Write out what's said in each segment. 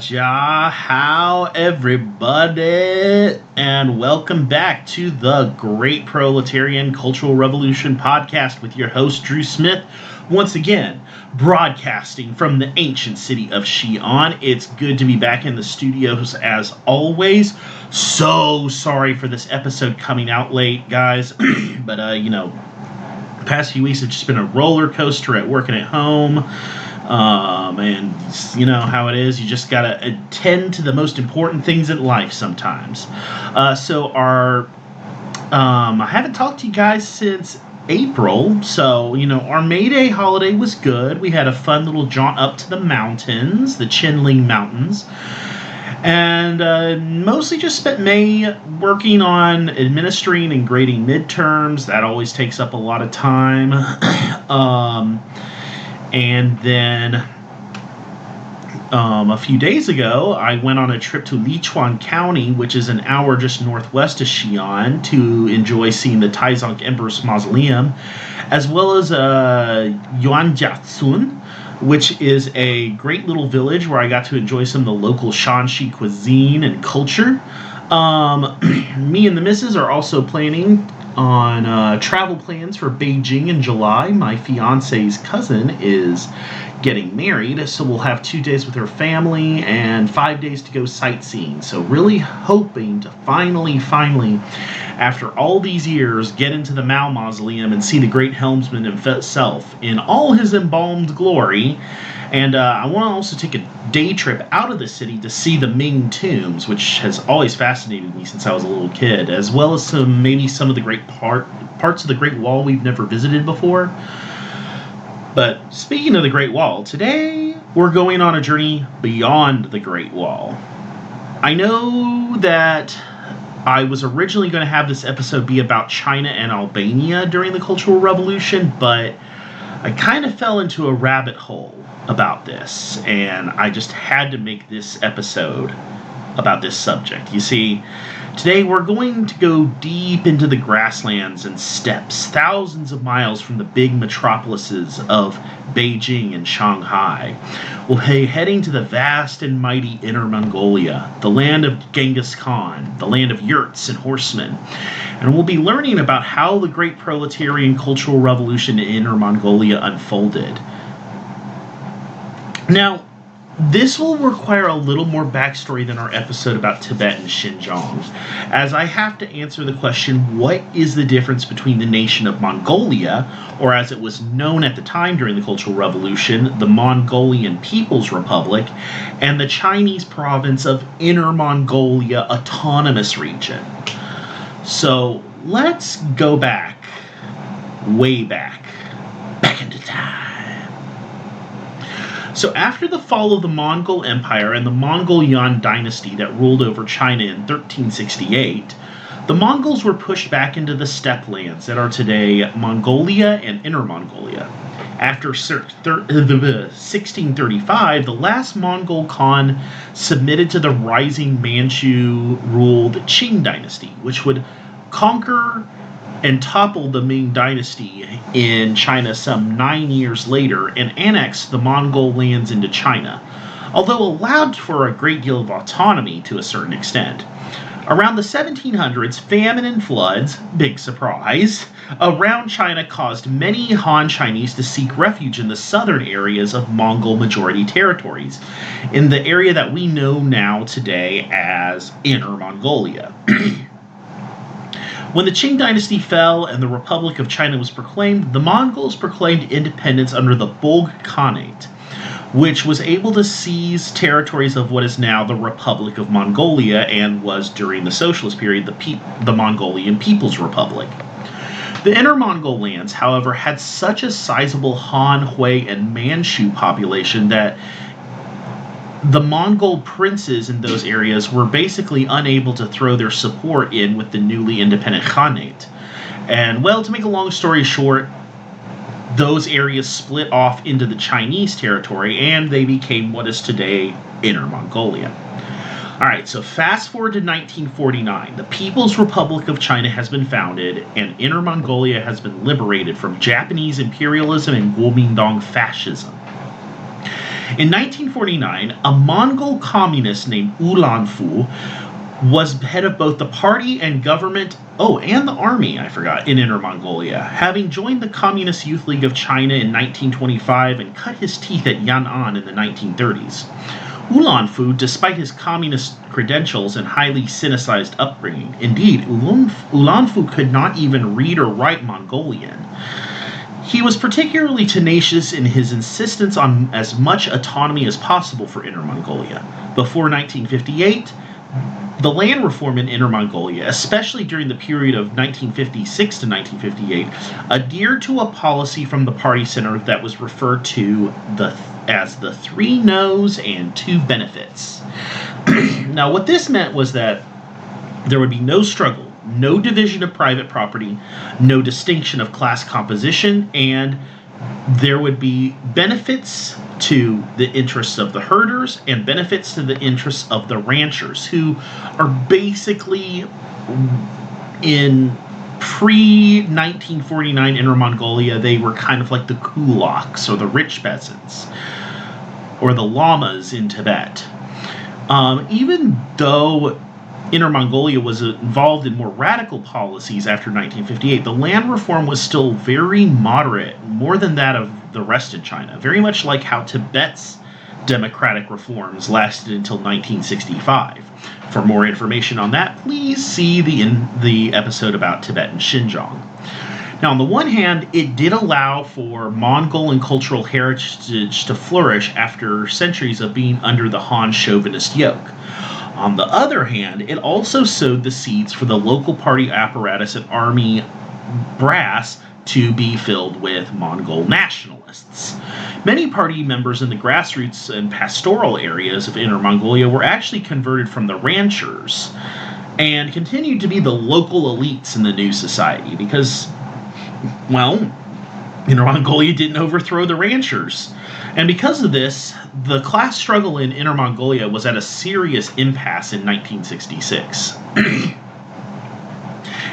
Ja, how everybody, and welcome back to the Great Proletarian Cultural Revolution podcast with your host Drew Smith, once again broadcasting from the ancient city of Xi'an. It's good to be back in the studios as always. So sorry for this episode coming out late, guys, but the past few weeks have just been a roller coaster at working at home. And you know how it is, you just gotta attend to the most important things in life sometimes. I haven't talked to you guys since April, so, our May Day holiday was good. We had a fun little jaunt up to the mountains, the Qinling Mountains, and mostly just spent May working on administering and grading midterms. That always takes up a lot of time. And then a few days ago, I went on a trip to Lichuan County, which is an hour just northwest of Xi'an, to enjoy seeing the Taizong Emperor's Mausoleum, as well as Yuanjiasun, which is a great little village where I got to enjoy some of the local Shanxi cuisine and culture. Me and the missus are also planning on travel plans for Beijing in July. My fiance's cousin is getting married, so we'll have 2 days with her family and 5 days to go sightseeing. So really hoping to finally, after all these years, get into the Mao Mausoleum and see the great helmsman himself in all his embalmed glory. And I want to also take a day trip out of the city to see the Ming tombs, which has always fascinated me since I was a little kid, as well as some of the great parts of the Great Wall we've never visited before. But speaking of the Great Wall, today we're going on a journey beyond the Great Wall. I know that I was originally going to have this episode be about China and Albania during the Cultural Revolution, but I kind of fell into a rabbit hole about this, and I just had to make this episode about this subject. You see, today we're going to go deep into the grasslands and steppes, thousands of miles from the big metropolises of Beijing and Shanghai. We'll be heading to the vast and mighty Inner Mongolia, the land of Genghis Khan, the land of yurts and horsemen. And we'll be learning about how the great proletarian cultural revolution in Inner Mongolia unfolded. Now, this will require a little more backstory than our episode about Tibet and Xinjiang, as I have to answer the question, what is the difference between the nation of Mongolia, or as it was known at the time during the Cultural Revolution, the Mongolian People's Republic, and the Chinese province of Inner Mongolia Autonomous Region? So let's go back, way back into time. So after the fall of the Mongol Empire and the Mongol Yuan dynasty that ruled over China in 1368, the Mongols were pushed back into the steppe lands that are today Mongolia and Inner Mongolia. After 1635, the last Mongol Khan submitted to the rising Manchu-ruled Qing dynasty, which would conquer and toppled the Ming dynasty in China some 9 years later and annexed the Mongol lands into China, although allowed for a great deal of autonomy to a certain extent. Around the 1700s, famine and floods, big surprise, around China caused many Han Chinese to seek refuge in the southern areas of Mongol majority territories, in the area that we know now today as Inner Mongolia. When the Qing dynasty fell and the Republic of China was proclaimed, the Mongols proclaimed independence under the Bulg Khanate, which was able to seize territories of what is now the Republic of Mongolia and was, during the socialist period, the Mongolian People's Republic. The Inner Mongol lands, however, had such a sizable Han, Hui, and Manchu population that the Mongol princes in those areas were basically unable to throw their support in with the newly independent Khanate. And, well, to make a long story short, those areas split off into the Chinese territory, and they became what is today Inner Mongolia. Alright, so fast forward to 1949. The People's Republic of China has been founded, and Inner Mongolia has been liberated from Japanese imperialism and Kuomintang fascism. In 1949, a Mongol communist named Ulanfu was head of both the party and government, and the army, I forgot, in Inner Mongolia, having joined the Communist Youth League of China in 1925 and cut his teeth at Yan'an in the 1930s. Ulanfu, despite his communist credentials and highly sinicized upbringing, indeed, Ulanfu could not even read or write Mongolian. He was particularly tenacious in his insistence on as much autonomy as possible for Inner Mongolia. Before 1958, the land reform in Inner Mongolia, especially during the period of 1956 to 1958, adhered to a policy from the party center that was referred to as the 3 no's and 2 benefits. Now, what this meant was that there would be no struggle, no division of private property, no distinction of class composition, and there would be benefits to the interests of the herders and benefits to the interests of the ranchers, who are basically in pre-1949 Inner Mongolia, they were kind of like the kulaks, or the rich peasants, or the lamas in Tibet. Even though Inner Mongolia was involved in more radical policies after 1958, the land reform was still very moderate, more than that of the rest of China, very much like how Tibet's democratic reforms lasted until 1965. For more information on that, please see the episode about Tibet and Xinjiang. Now, on the one hand, it did allow for Mongol and cultural heritage to flourish after centuries of being under the Han chauvinist yoke. On the other hand, it also sowed the seeds for the local party apparatus and army brass to be filled with Mongol nationalists. Many party members in the grassroots and pastoral areas of Inner Mongolia were actually converted from the ranchers and continued to be the local elites in the new society because, well, Inner Mongolia didn't overthrow the ranchers. And because of this, the class struggle in Inner Mongolia was at a serious impasse in 1966.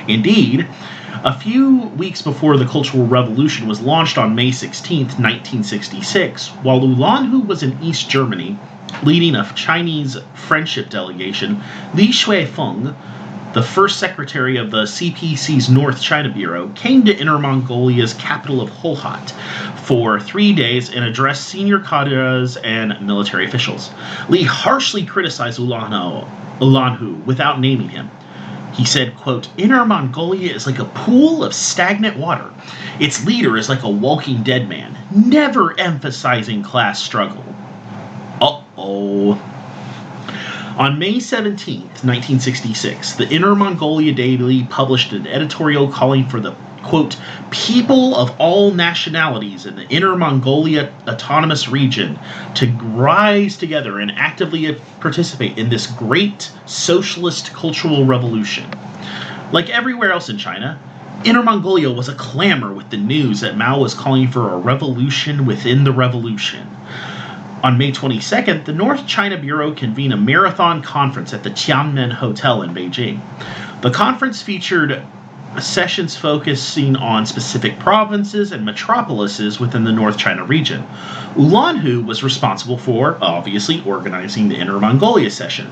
Indeed, a few weeks before the Cultural Revolution was launched on May 16, 1966, while Ulanhu was in East Germany, leading a Chinese friendship delegation, Li Shuifeng, the first secretary of the CPC's North China Bureau, came to Inner Mongolia's capital of Holhat for 3 days and addressed senior cadres and military officials. Li harshly criticized Ulanhu without naming him. He said, quote, "Inner Mongolia is like a pool of stagnant water. Its leader is like a walking dead man, never emphasizing class struggle." Uh-oh. On May 17, 1966, the Inner Mongolia Daily published an editorial calling for the, quote, "people of all nationalities in the Inner Mongolia Autonomous Region to rise together and actively participate in this great socialist cultural revolution." Like everywhere else in China, Inner Mongolia was a clamor with the news that Mao was calling for a revolution within the revolution. On May 22nd, the North China Bureau convened a marathon conference at the Tianmen Hotel in Beijing. The conference featured sessions focusing on specific provinces and metropolises within the North China region. Ulanhu was responsible for, obviously, organizing the Inner Mongolia session,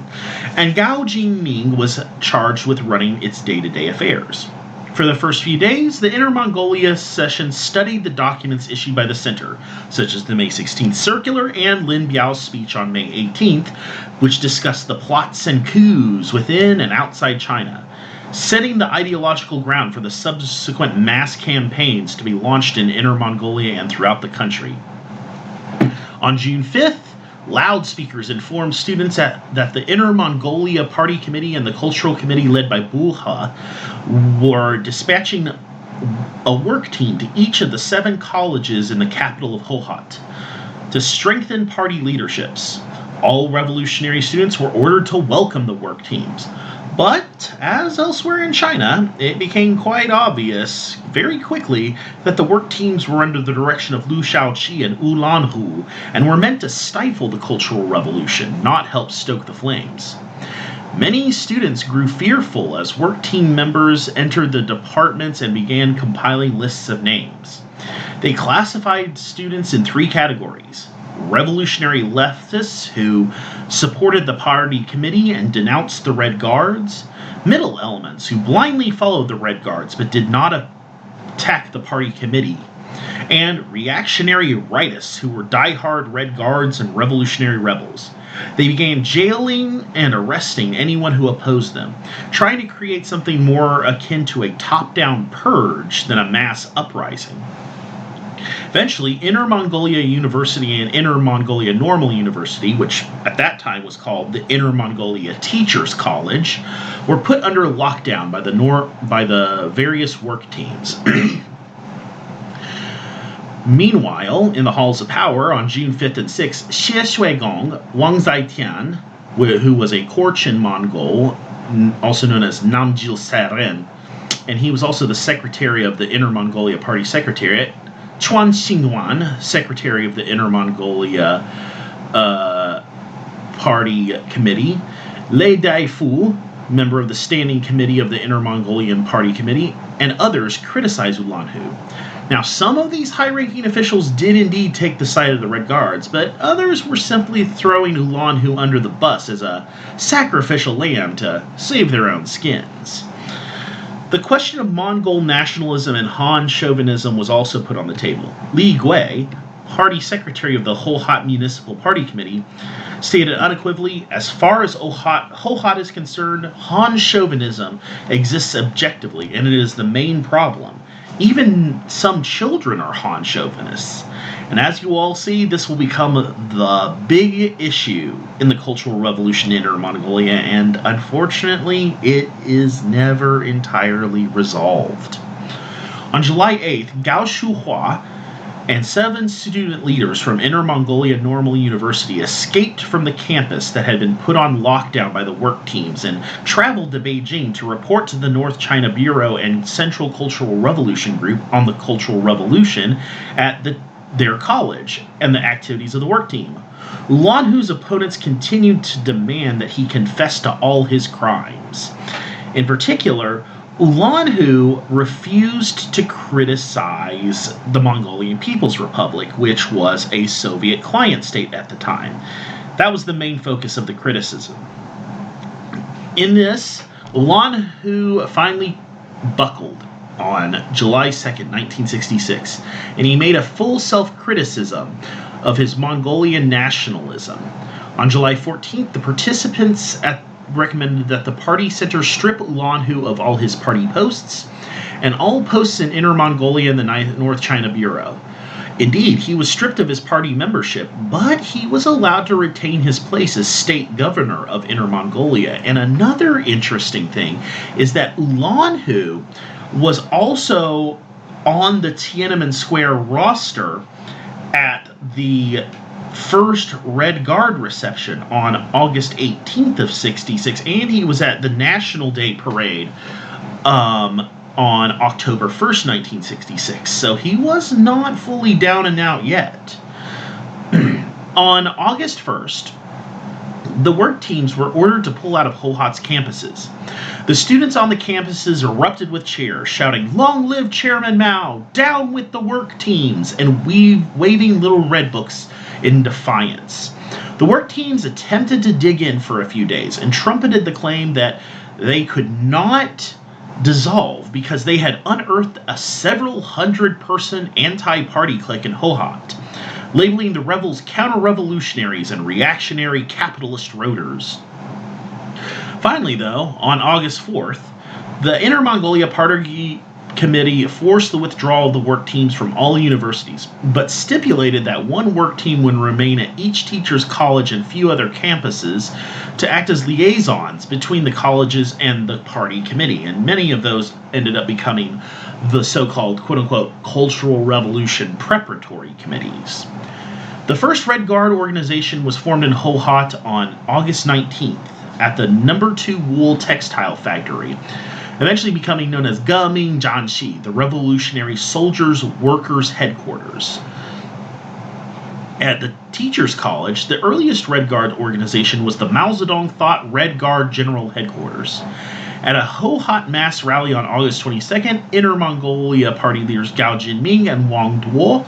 and Gao Jingming was charged with running its day-to-day affairs. For the first few days, the Inner Mongolia session studied the documents issued by the center, such as the May 16th Circular and Lin Biao's speech on May 18th, which discussed the plots and coups within and outside China, setting the ideological ground for the subsequent mass campaigns to be launched in Inner Mongolia and throughout the country. On June 5th, loudspeakers informed students that the Inner Mongolia Party Committee and the Cultural Committee led by Bulha were dispatching a work team to each of the 7 colleges in the capital of Holhat to strengthen party leaderships. All revolutionary students were ordered to welcome the work teams. But, as elsewhere in China, it became quite obvious very quickly that the work teams were under the direction of Liu Shaoqi and Ulanhu and were meant to stifle the Cultural Revolution, not help stoke the flames. Many students grew fearful as work team members entered the departments and began compiling lists of names. They classified students in 3 categories: revolutionary leftists who supported the party committee and denounced the Red Guards, middle elements who blindly followed the Red Guards but did not attack the party committee, and reactionary rightists who were die-hard Red Guards and revolutionary rebels. They began jailing and arresting anyone who opposed them, trying to create something more akin to a top-down purge than a mass uprising. Eventually, Inner Mongolia University and Inner Mongolia Normal University, which at that time was called the Inner Mongolia Teachers College, were put under lockdown by the various work teams. Meanwhile, in the halls of power on June 5th and 6th, Xie Shuigong, Wang Zaitian, who was a Korchin Mongol, also known as Namjil Saren, and he was also the secretary of the Inner Mongolia Party Secretariat, Chuan Xingwan, secretary of the Inner Mongolia Party Committee, Lei Daifu, member of the Standing Committee of the Inner Mongolian Party Committee, and others criticized Ulanhu. Now, some of these high-ranking officials did indeed take the side of the Red Guards, but others were simply throwing Ulanhu under the bus as a sacrificial lamb to save their own skins. The question of Mongol nationalism and Han chauvinism was also put on the table. Li Gui, party secretary of the Hohhot Municipal Party Committee, stated unequivocally, as far as Hohhot is concerned, Han chauvinism exists objectively, and it is the main problem. Even some children are Han chauvinists. And as you all see, this will become the big issue in the Cultural Revolution in Inner Mongolia, and unfortunately, it is never entirely resolved. On July 8th, Gao Shuhua and 7 student leaders from Inner Mongolia Normal University escaped from the campus that had been put on lockdown by the work teams and traveled to Beijing to report to the North China Bureau and Central Cultural Revolution Group on the Cultural Revolution at their college and the activities of the work team. Ulanhu's opponents continued to demand that he confess to all his crimes. In particular, Ulanhu refused to criticize the Mongolian People's Republic, which was a Soviet client state at the time. That was the main focus of the criticism. In this, Ulanhu finally buckled on July 2nd, 1966, and he made a full self-criticism of his Mongolian nationalism. On July 14th, the participants recommended that the party center strip Ulanhu of all his party posts and all posts in Inner Mongolia and the North China Bureau. Indeed, he was stripped of his party membership, but he was allowed to retain his place as state governor of Inner Mongolia. And another interesting thing is that Ulanhu was also on the Tiananmen Square roster at the first Red Guard reception on August 18th of 66, and he was at the National Day Parade on October 1st, 1966. So he was not fully down and out yet. On August 1st, the work teams were ordered to pull out of Hohhot's campuses. The students on the campuses erupted with cheers, shouting, "Long live Chairman Mao! Down with the work teams!" and waving little red books in defiance. The work teams attempted to dig in for a few days and trumpeted the claim that they could not dissolve because they had unearthed a several hundred-person anti-party clique in Hohhot, labeling the rebels counter-revolutionaries and reactionary capitalist roaders. Finally, though, on August 4th, the Inner Mongolia Party Committee forced the withdrawal of the work teams from all universities, but stipulated that one work team would remain at each teacher's college and few other campuses to act as liaisons between the colleges and the party committee, and many of those ended up becoming the so-called, quote-unquote, Cultural Revolution preparatory committees. The first Red Guard organization was formed in Hohhot on August 19th at the No. 2 Wool Textile Factory, eventually becoming known as Gaming Janshi, the Revolutionary Soldiers Workers Headquarters. At the Teachers College, the earliest Red Guard organization was the Mao Zedong Thought Red Guard General Headquarters. At a Ho-Hat mass rally on August 22nd, Inner Mongolia party leaders Gao Jinming and Wang Duo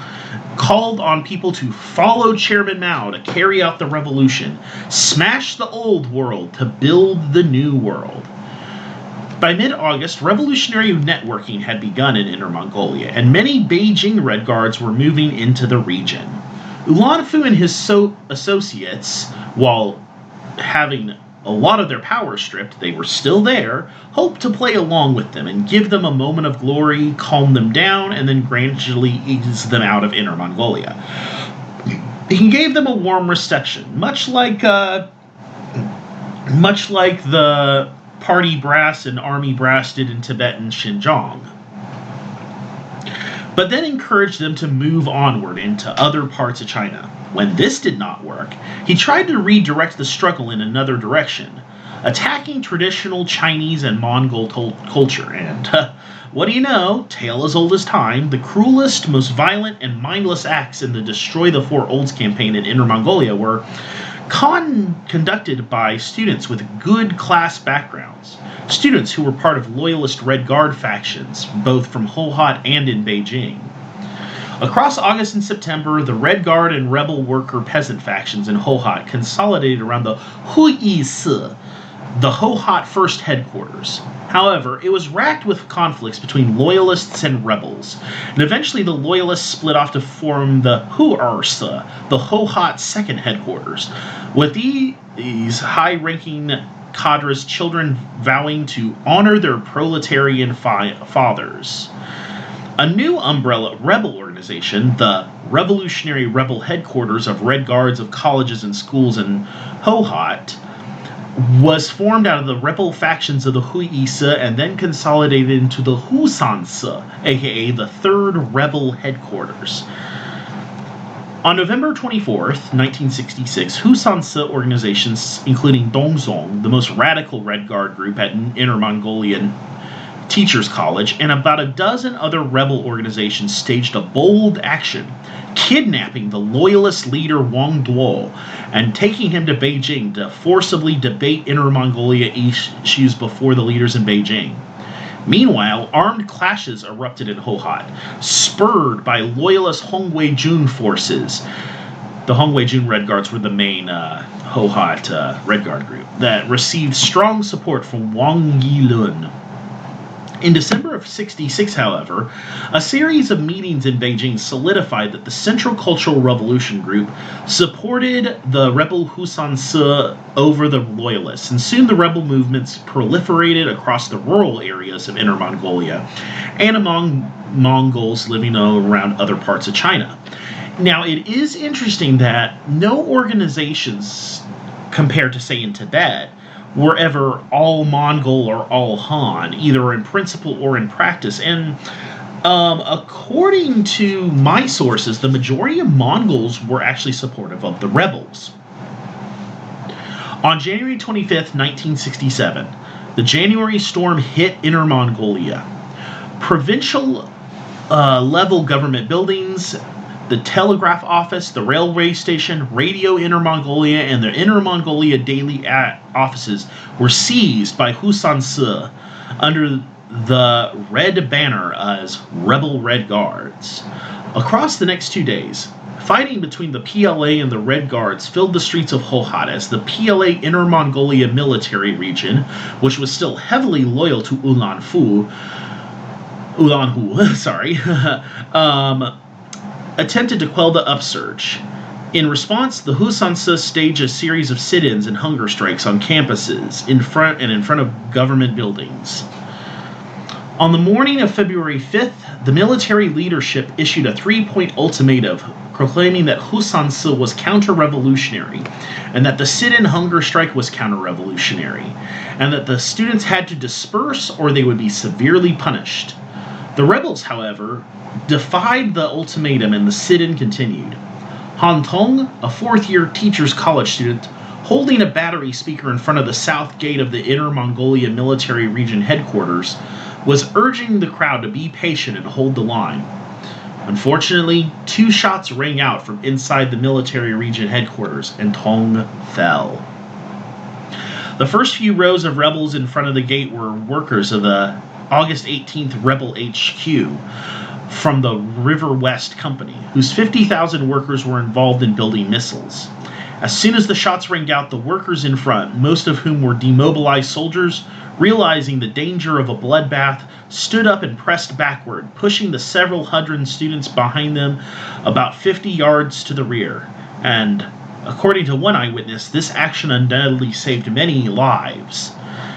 called on people to follow Chairman Mao to carry out the revolution, smash the old world to build the new world. By mid-August, revolutionary networking had begun in Inner Mongolia, and many Beijing Red Guards were moving into the region. Ulanfu and his associates, while having a lot of their power stripped, they were still there, hoped to play along with them and give them a moment of glory, calm them down, and then gradually ease them out of Inner Mongolia. He gave them a warm reception, much like the party brass and army brass did in Tibet and Xinjiang, but then encouraged them to move onward into other parts of China. When this did not work, he tried to redirect the struggle in another direction, attacking traditional Chinese and Mongol culture. And what do you know, tale as old as time, the cruelest, most violent, and mindless acts in the Destroy the Four Olds campaign in Inner Mongolia were conducted by students with good class backgrounds, students who were part of loyalist Red Guard factions, both from Ho-Hat and in Beijing. Across August and September, the Red Guard and rebel worker peasant factions in Ho-Hat consolidated around the Huisi, the Ho-Hat first headquarters. However, it was racked with conflicts between loyalists and rebels, and eventually the loyalists split off to form the Huarsa, the Ho-Hat second headquarters, with these high-ranking cadres' children vowing to honor their proletarian fathers. A new umbrella rebel organization, the Revolutionary Rebel Headquarters of Red Guards of colleges and schools in Ho-Hat, was formed out of the rebel factions of the Huisi and then consolidated into the Husansi, aka the Third Rebel Headquarters. On November 24th, 1966, Husansi organizations, including Dongzong, the most radical Red Guard group at Inner Mongolian Teachers College, and about a dozen other rebel organizations staged a bold action, kidnapping the loyalist leader Wang Duo and taking him to Beijing to forcibly debate Inner Mongolia issues before the leaders in Beijing. Meanwhile, armed clashes erupted in Ho-Hat, spurred by loyalist Hongwei-Jun forces. The Hongwei-Jun Red Guards were the main Ho-Hat Red Guard group that received strong support from Wang Yilun. In December of '66, however, a series of meetings in Beijing solidified that the Central Cultural Revolution Group supported the rebel Husansi over the loyalists, and soon the rebel movements proliferated across the rural areas of Inner Mongolia and among Mongols living around other parts of China. Now, it is interesting that no organizations, compared to, say, in Tibet, were ever all Mongol or all Han, either in principle or in practice. And according to my sources, the majority of Mongols were actually supportive of the rebels. On January 25th, 1967, the January storm hit Inner Mongolia. Provincial level government buildings, the telegraph office, the railway station, Radio Inner Mongolia, and the Inner Mongolia daily offices were seized by Husansi under the red banner as Rebel Red Guards. Across the next 2 days, fighting between the PLA and the Red Guards filled the streets of Ho-Hat as the PLA Inner Mongolia military region, which was still heavily loyal to Ulanhu, attempted to quell the upsurge. In response, the Husansi staged a series of sit-ins and hunger strikes on campuses in front of government buildings. On the morning of February 5th, the military leadership issued a 3-point ultimatum proclaiming that Husansi was counter-revolutionary, and that the sit-in hunger strike was counter-revolutionary, and that the students had to disperse or they would be severely punished. The rebels, however, defied the ultimatum and the sit-in continued. Han Tong, a fourth-year teacher's college student, holding a battery speaker in front of the south gate of the Inner Mongolia Military Region headquarters, was urging the crowd to be patient and hold the line. Unfortunately, 2 shots rang out from inside the Military Region headquarters, and Tong fell. The first few rows of rebels in front of the gate were workers of the August 18th Rebel HQ from the River West Company, whose 50,000 workers were involved in building missiles. As soon as the shots rang out, the workers in front, most of whom were demobilized soldiers, realizing the danger of a bloodbath, stood up and pressed backward, pushing the several hundred students behind them about 50 yards to the rear. And, according to one eyewitness, this action undoubtedly saved many lives.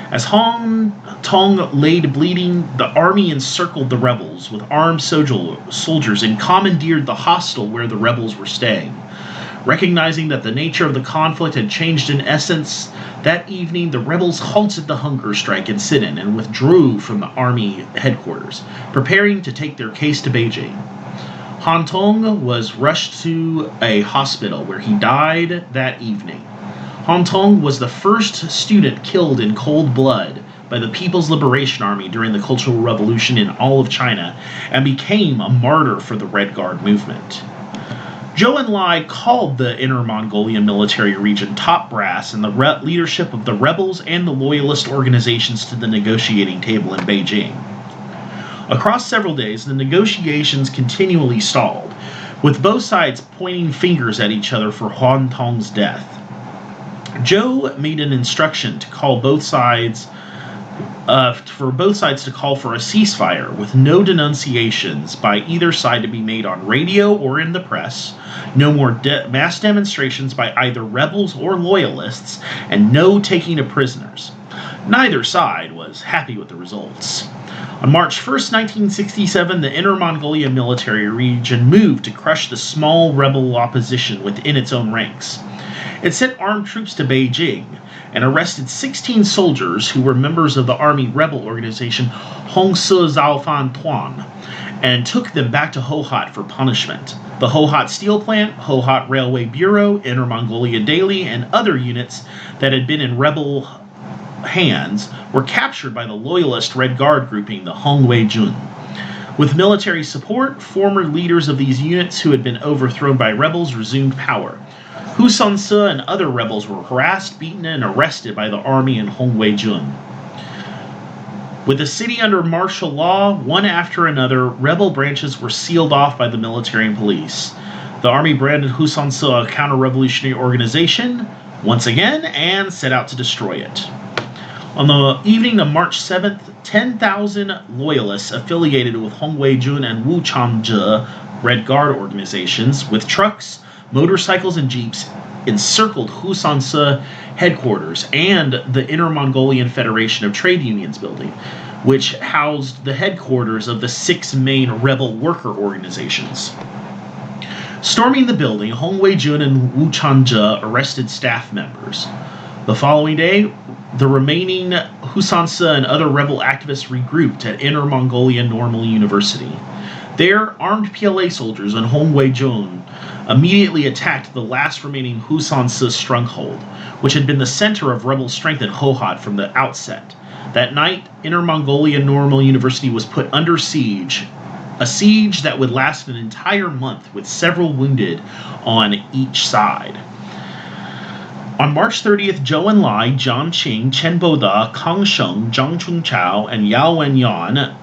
As Han Tong lay bleeding, the army encircled the rebels with armed soldiers and commandeered the hostel where the rebels were staying. Recognizing that the nature of the conflict had changed in essence, that evening the rebels halted the hunger strike and sit-in and withdrew from the army headquarters, preparing to take their case to Beijing. Han Tong was rushed to a hospital where he died that evening. Han Tong was the first student killed in cold blood by the People's Liberation Army during the Cultural Revolution in all of China and became a martyr for the Red Guard movement. Zhou Enlai called the Inner Mongolian military region top brass and the leadership of the rebels and the loyalist organizations to the negotiating table in Beijing. Across several days, the negotiations continually stalled, with both sides pointing fingers at each other for Han Tong's death. Zhou made an instruction to call both sides to call for a ceasefire, with no denunciations by either side to be made on radio or in the press, no more mass demonstrations by either rebels or loyalists, and no taking of prisoners. Neither side was happy with the results. On March 1st, 1967, the Inner Mongolia military region moved to crush the small rebel opposition within its own ranks. It sent armed troops to Beijing and arrested 16 soldiers who were members of the army rebel organization Hongse Zaofan Tuan and took them back to Hohhot for punishment. The Hohhot Steel Plant, Hohhot Railway Bureau, Inner Mongolia Daily, and other units that had been in rebel hands were captured by the loyalist Red Guard grouping, the Hongwei Jun. With military support, former leaders of these units who had been overthrown by rebels resumed power. Hu Sanse and other rebels were harassed, beaten, and arrested by the army and Hongwei Jun. With the city under martial law, one after another, rebel branches were sealed off by the military and police. The army branded Hu Sanse a counter-revolutionary organization once again and set out to destroy it. On the evening of March 7th, 10,000 loyalists affiliated with Hongwei Jun and Wu Changzhe Red Guard organizations, with trucks, motorcycles, and jeeps, encircled Hu Sanse headquarters and the Inner Mongolian Federation of Trade Unions building, which housed the headquarters of the 6 main rebel worker organizations. Storming the building, Hongwei Jun and Wu Changzhe arrested staff members. The following day, the remaining Hu Sanse and other rebel activists regrouped at Inner Mongolia Normal University. There, armed PLA soldiers and Hongwei Jun immediately attacked the last remaining Hu Sanse stronghold, which had been the center of rebel strength in Hohhot from the outset. That night, Inner Mongolia Normal University was put under siege, a siege that would last an entire month with several wounded on each side. On March 30th, Zhou Enlai, Jiang Qing, Chen Boda, Kang Sheng, Zhang Chungchao, and Yao Wenyan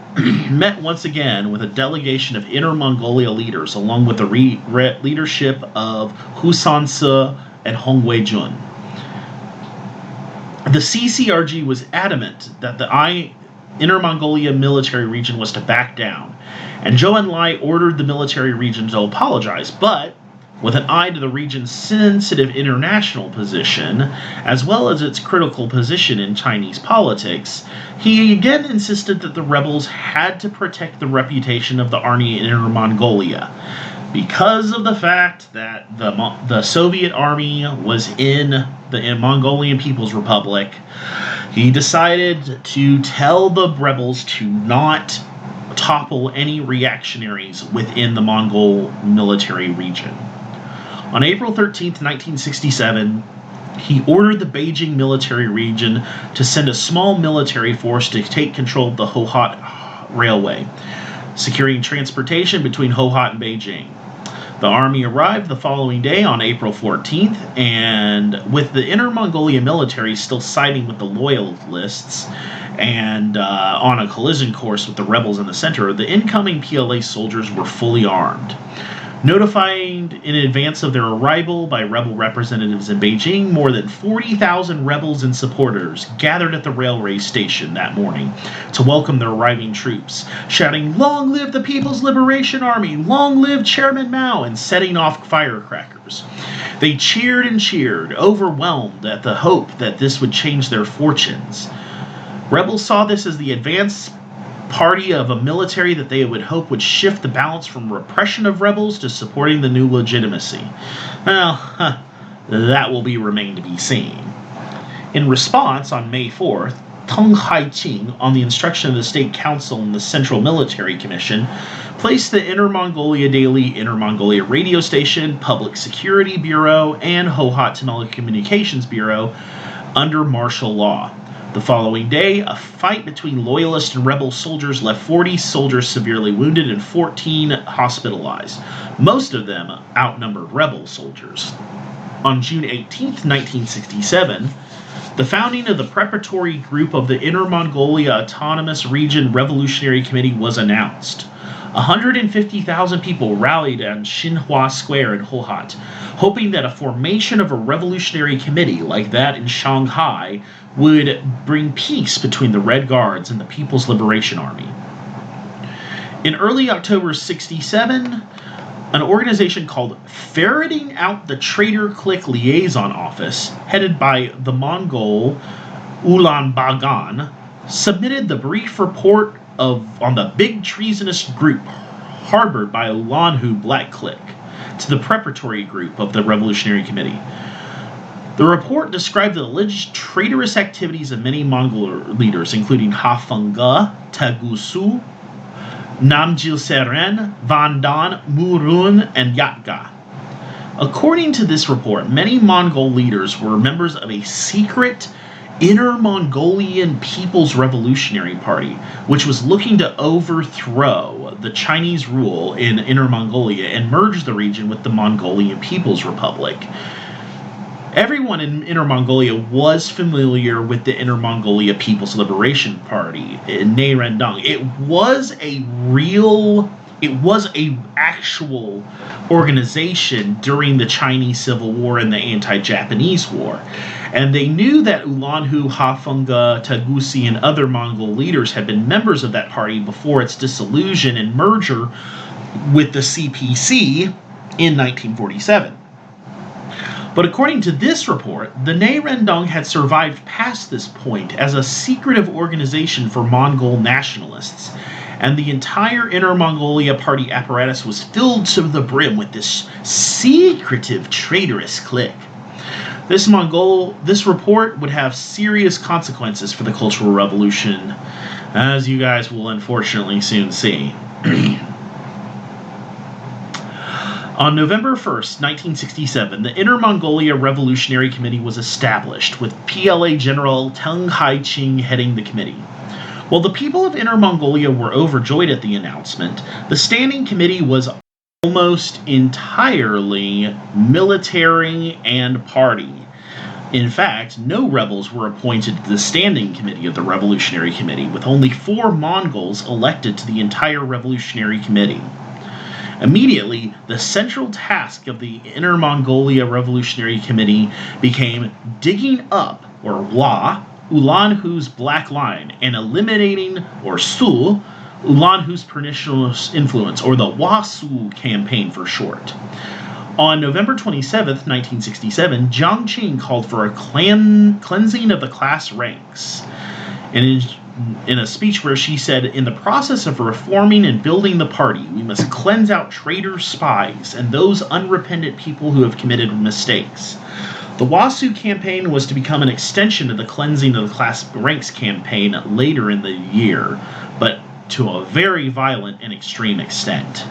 met once again with a delegation of Inner Mongolia leaders, along with the leadership of Hu Sanse and Hongwei Jun. The CCRG was adamant that the Inner Mongolia military region was to back down, and Zhou Enlai ordered the military region to apologize, but with an eye to the region's sensitive international position, as well as its critical position in Chinese politics, he again insisted that the rebels had to protect the reputation of the army in Inner Mongolia. Because of the fact that the Soviet army was in the Mongolian People's Republic, he decided to tell the rebels to not topple any reactionaries within the Mongol military region. On April 13, 1967, he ordered the Beijing military region to send a small military force to take control of the Hohhot Railway, securing transportation between Hohhot and Beijing. The army arrived the following day on April 14th, and with the Inner Mongolia military still siding with the Loyalists and on a collision course with the rebels in the center, the incoming PLA soldiers were fully armed. Notified in advance of their arrival by rebel representatives in Beijing, more than 40,000 rebels and supporters gathered at the railway station that morning to welcome the arriving troops, shouting, "Long live the People's Liberation Army! Long live Chairman Mao!" and setting off firecrackers. They cheered and cheered, overwhelmed at the hope that this would change their fortunes. Rebels saw this as the advance party of a military that they would hope would shift the balance from repression of rebels to supporting the new legitimacy. Well, that will remain to be seen. In response, on May 4th, Teng Hai-ching, on the instruction of the State Council and the Central Military Commission, placed the Inner Mongolia Daily, Inner Mongolia Radio Station, Public Security Bureau, and Hohhot Telecommunications Bureau under martial law. The following day, a fight between loyalist and rebel soldiers left 40 soldiers severely wounded and 14 hospitalized, most of them outnumbered rebel soldiers. On June 18, 1967, the founding of the preparatory group of the Inner Mongolia Autonomous Region Revolutionary Committee was announced. 150,000 people rallied on Xinhua Square in Hohhot, hoping that a formation of a revolutionary committee like that in Shanghai would bring peace between the Red Guards and the People's Liberation Army. In early October 1967, an organization called Ferreting Out the Traitor Clique Liaison Office, headed by the Mongol Ulaanbaatar, submitted the brief report on the big treasonous group harbored by Ulanhu Black Clique to the preparatory group of the Revolutionary Committee. The report described the alleged traitorous activities of many Mongol leaders, including Hafanga, Tagusu, Namjil Seren, Vandan, Murun, and Yatga. According to this report, many Mongol leaders were members of a secret Inner Mongolian People's Revolutionary Party, which was looking to overthrow the Chinese rule in Inner Mongolia and merge the region with the Mongolian People's Republic. Everyone in Inner Mongolia was familiar with the Inner Mongolia People's Liberation Party, Neirendang. It was a actual organization during the Chinese Civil War and the Anti-Japanese War. And they knew that Ulanhu, Hafanga, Tagusi, and other Mongol leaders had been members of that party before its dissolution and merger with the CPC in 1947. But according to this report, the Neirendang had survived past this point as a secretive organization for Mongol nationalists, and the entire Inner Mongolia party apparatus was filled to the brim with this secretive traitorous clique. This report would have serious consequences for the Cultural Revolution, as you guys will unfortunately soon see. On November 1st, 1967, the Inner Mongolia Revolutionary Committee was established, with PLA General Teng Hai-ching heading the committee. While the people of Inner Mongolia were overjoyed at the announcement, the Standing Committee was almost entirely military and party. In fact, no rebels were appointed to the Standing Committee of the Revolutionary Committee, with only 4 Mongols elected to the entire Revolutionary Committee. Immediately, the central task of the Inner Mongolia Revolutionary Committee became digging up, or Wa, Ulanhu's Black Line, and eliminating, or Su, Ulanhu's pernicious influence, or the Wa-Su campaign for short. On November 27, 1967, Jiang Qing called for a cleansing of the class ranks. And in a speech where she said, "In the process of reforming and building the party, we must cleanse out traitor spies and those unrepentant people who have committed mistakes." The Wasu campaign was to become an extension of the cleansing of the class ranks campaign later in the year, but to a very violent and extreme extent.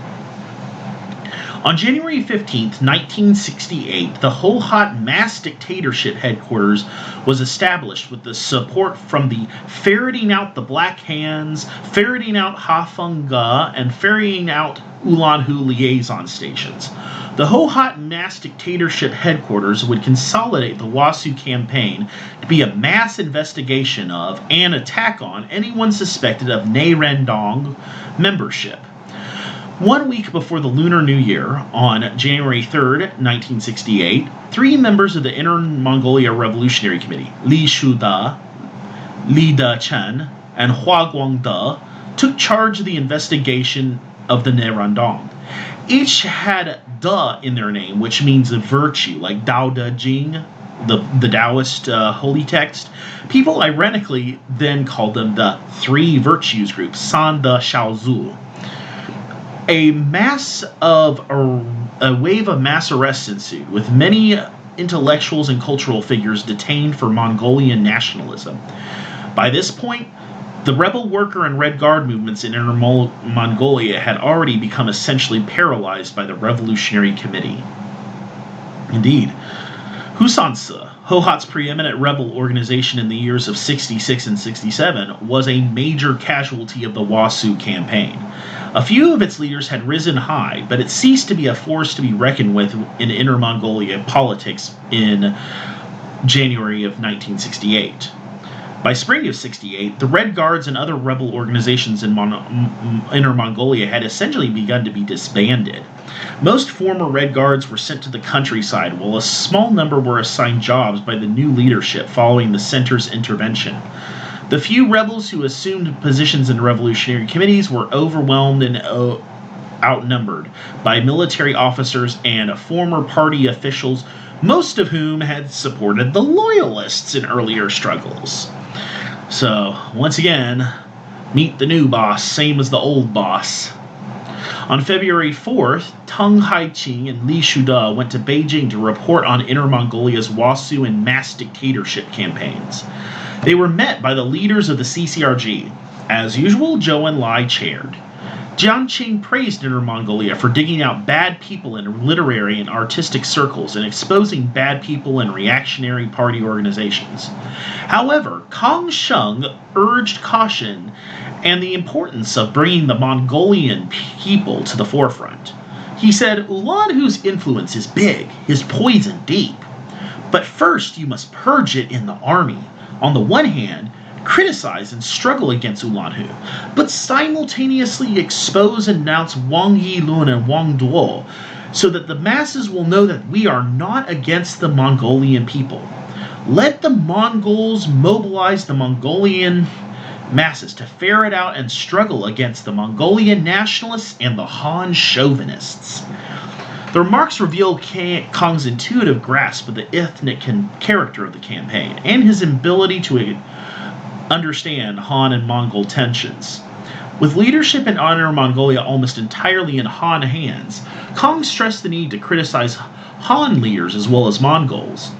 On January 15, 1968, the Hohhot Mass Dictatorship headquarters was established with the support from the Ferreting Out the Black Hands, Ferreting Out Hafanga, and Ferreting Out Ulanhu liaison stations. The Hohhot mass dictatorship headquarters would consolidate the Wasu campaign to be a mass investigation of and attack on anyone suspected of Ne Rendong membership. 1 week before the Lunar New Year, on January 3rd, 1968, 3 members of the Inner Mongolia Revolutionary Committee, Li Shuda, Li Da-chen, and Hua Guangde, took charge of the investigation of the Ne Rendong. Each had Da in their name, which means a virtue, like Dao De Jing, the Taoist holy text. People ironically then called them the 3 virtues group, San De Shaozu. A wave of mass arrests ensued, with many intellectuals and cultural figures detained for Mongolian nationalism. By this point, the rebel worker and Red Guard movements in Inner Mongolia had already become essentially paralyzed by the Revolutionary Committee. Indeed, Husanse, Hohhot's preeminent rebel organization in the years of 66 and 67, was a major casualty of the Wasu campaign. A few of its leaders had risen high, but it ceased to be a force to be reckoned with in Inner Mongolia politics in January of 1968. By spring of 68, the Red Guards and other rebel organizations in Inner Mongolia had essentially begun to be disbanded. Most former Red Guards were sent to the countryside, while a small number were assigned jobs by the new leadership following the center's intervention. The few rebels who assumed positions in revolutionary committees were overwhelmed and outnumbered by military officers and former party officials, most of whom had supported the Loyalists in earlier struggles. So, once again, meet the new boss, same as the old boss. On February 4th, Teng Haiqing and Li Shuda went to Beijing to report on Inner Mongolia's Wasu and mass dictatorship campaigns. They were met by the leaders of the CCRG. As usual, Zhou Enlai chaired. Jianqing praised Inner Mongolia for digging out bad people in literary and artistic circles and exposing bad people in reactionary party organizations. However, Kang Sheng urged caution and the importance of bringing the Mongolian people to the forefront. He said, Ulanhu's influence is big, his poison deep. But first you must purge it in the army. On the one hand, criticize and struggle against Ulanhu, but simultaneously expose and denounce Wang Yilun and Wang Duo, so that the masses will know that we are not against the Mongolian people. Let the Mongols mobilize the Mongolian masses to ferret out and struggle against the Mongolian nationalists and the Han chauvinists. The remarks reveal Kang's intuitive grasp of the ethnic character of the campaign and his ability to understand Han and Mongol tensions. With leadership in Inner Mongolia almost entirely in Han hands, Kang stressed the need to criticize Han leaders as well as Mongols.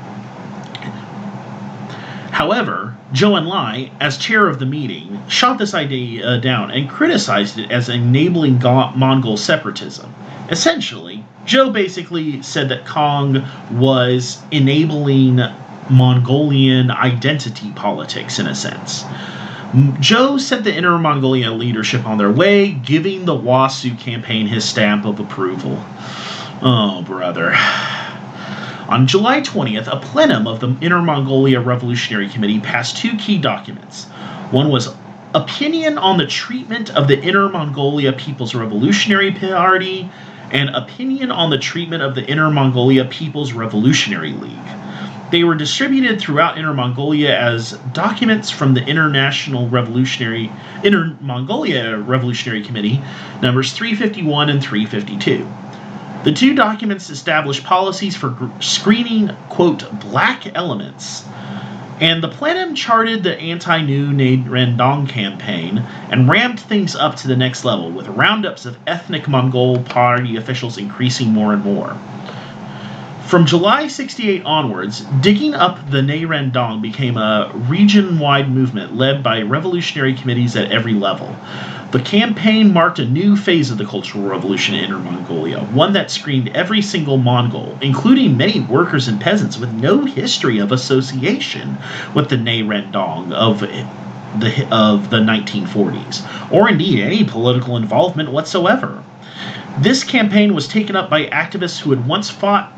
However, Zhou Enlai, as chair of the meeting, shot this idea down and criticized it as enabling Mongol separatism. Essentially, Zhou basically said that Kang was enabling Mongolian identity politics, in a sense. Zhou set the Inner Mongolia leadership on their way, giving the Wasu campaign his stamp of approval. Oh, brother. On July 20th, a plenum of the Inner Mongolia Revolutionary Committee passed 2 key documents. One was Opinion on the Treatment of the Inner Mongolia People's Revolutionary Party and Opinion on the Treatment of the Inner Mongolia People's Revolutionary League. They were distributed throughout Inner Mongolia as documents from the Inner Mongolia Revolutionary Committee, numbers 351 and 352. The 2 documents established policies for screening, quote, black elements, and the plenum charted the anti-New Rendong campaign and ramped things up to the next level, with roundups of ethnic Mongol party officials increasing more and more. From July 68 onwards, digging up the Ne Rendong became a region-wide movement led by revolutionary committees at every level. The campaign marked a new phase of the Cultural Revolution in Inner Mongolia, one that screened every single Mongol, including many workers and peasants with no history of association with the Ne Rendong of the 1940s, or indeed any political involvement whatsoever. This campaign was taken up by activists who had once fought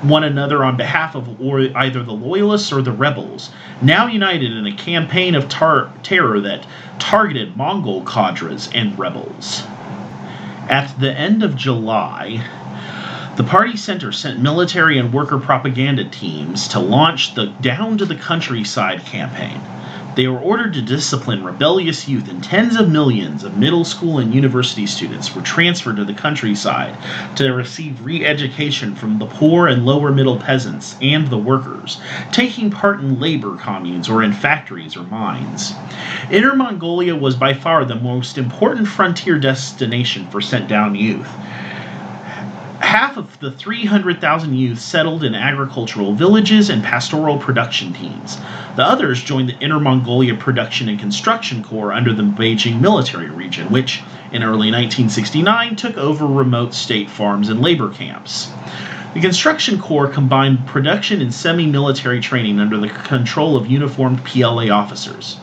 one another on behalf of either the loyalists or the rebels, now united in a campaign of terror that targeted Mongol cadres and rebels. At the end of July, the party center sent military and worker propaganda teams to launch the Down to the Countryside campaign. They were ordered to discipline rebellious youth, and tens of millions of middle school and university students were transferred to the countryside to receive re-education from the poor and lower middle peasants and the workers, taking part in labor communes or in factories or mines. Inner Mongolia was by far the most important frontier destination for sent-down youth. Half of the 300,000 youth settled in agricultural villages and pastoral production teams. The others joined the Inner Mongolia Production and Construction Corps under the Beijing military region, which, in early 1969, took over remote state farms and labor camps. The Construction Corps combined production and semi-military training under the control of uniformed PLA officers.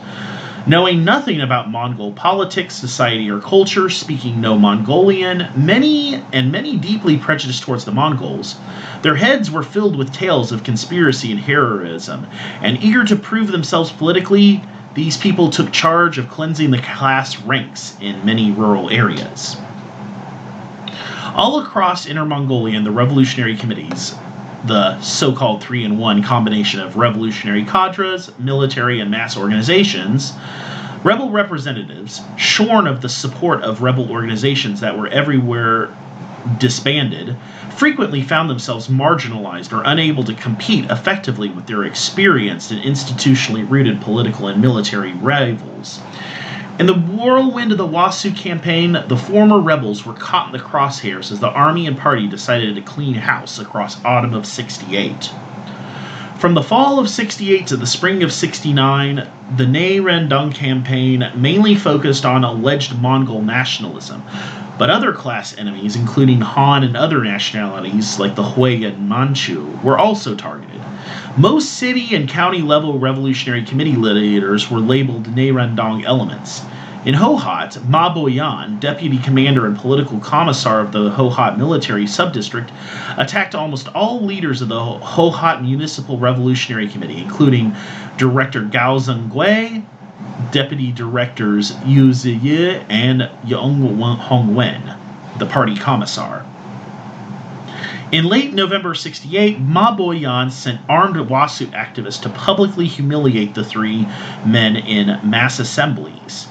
Knowing nothing about Mongol politics, society, or culture, speaking no Mongolian, many deeply prejudiced towards the Mongols, their heads were filled with tales of conspiracy and heroism, and eager to prove themselves politically, these people took charge of cleansing the class ranks in many rural areas. All across Inner Mongolia and the revolutionary committees, the so-called 3-in-1 combination of revolutionary cadres, military, and mass organizations, rebel representatives, shorn of the support of rebel organizations that were everywhere disbanded, frequently found themselves marginalized or unable to compete effectively with their experienced and institutionally rooted political and military rivals. In the whirlwind of the Wasu campaign, the former rebels were caught in the crosshairs as the army and party decided to clean house across autumn of '68. From the fall of '68 to the spring of '69, the Nay Rendong campaign mainly focused on alleged Mongol nationalism, but other class enemies, including Han and other nationalities like the Hui and Manchu, were also targeted. Most city and county level revolutionary committee leaders were labeled Nay Rendong elements. In Hohhot, Ma Boyan, deputy commander and political commissar of the Hohhot military subdistrict, attacked almost all leaders of the Hohhot Municipal Revolutionary Committee, including Director Gao Zhengui, deputy directors Yu Ziyi and Yang Hongwen, the party commissar. In late November '68, Ma Boyan sent armed Wasu activists to publicly humiliate the three men in mass assemblies.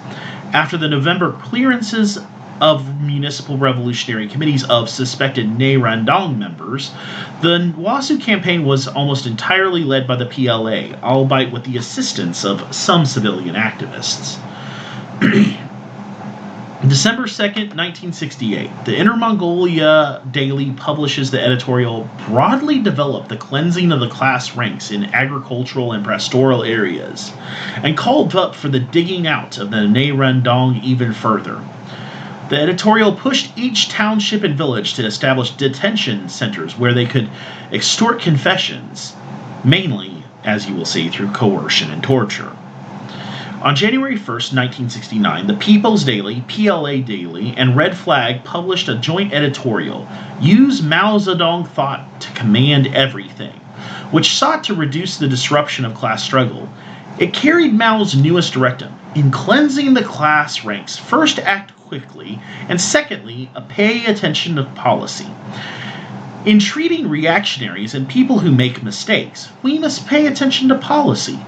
After the November clearances of municipal revolutionary committees of suspected Nay Rendong members, the Wasu campaign was almost entirely led by the PLA, albeit with the assistance of some civilian activists. December 2nd, 1968, the Inner Mongolia Daily publishes the editorial broadly developed the cleansing of the class ranks in agricultural and pastoral areas, and called up for the digging out of the Nay Rendong even further. The editorial pushed each township and village to establish detention centers where they could extort confessions, mainly, as you will see, through coercion and torture. On January 1st, 1969, the People's Daily, PLA Daily, and Red Flag published a joint editorial, Use Mao Zedong Thought to Command Everything, which sought to reduce the disruption of class struggle. It carried Mao's newest directive, in cleansing the class ranks, first act quickly, and secondly, pay attention to policy. In treating reactionaries and people who make mistakes, we must pay attention to policy.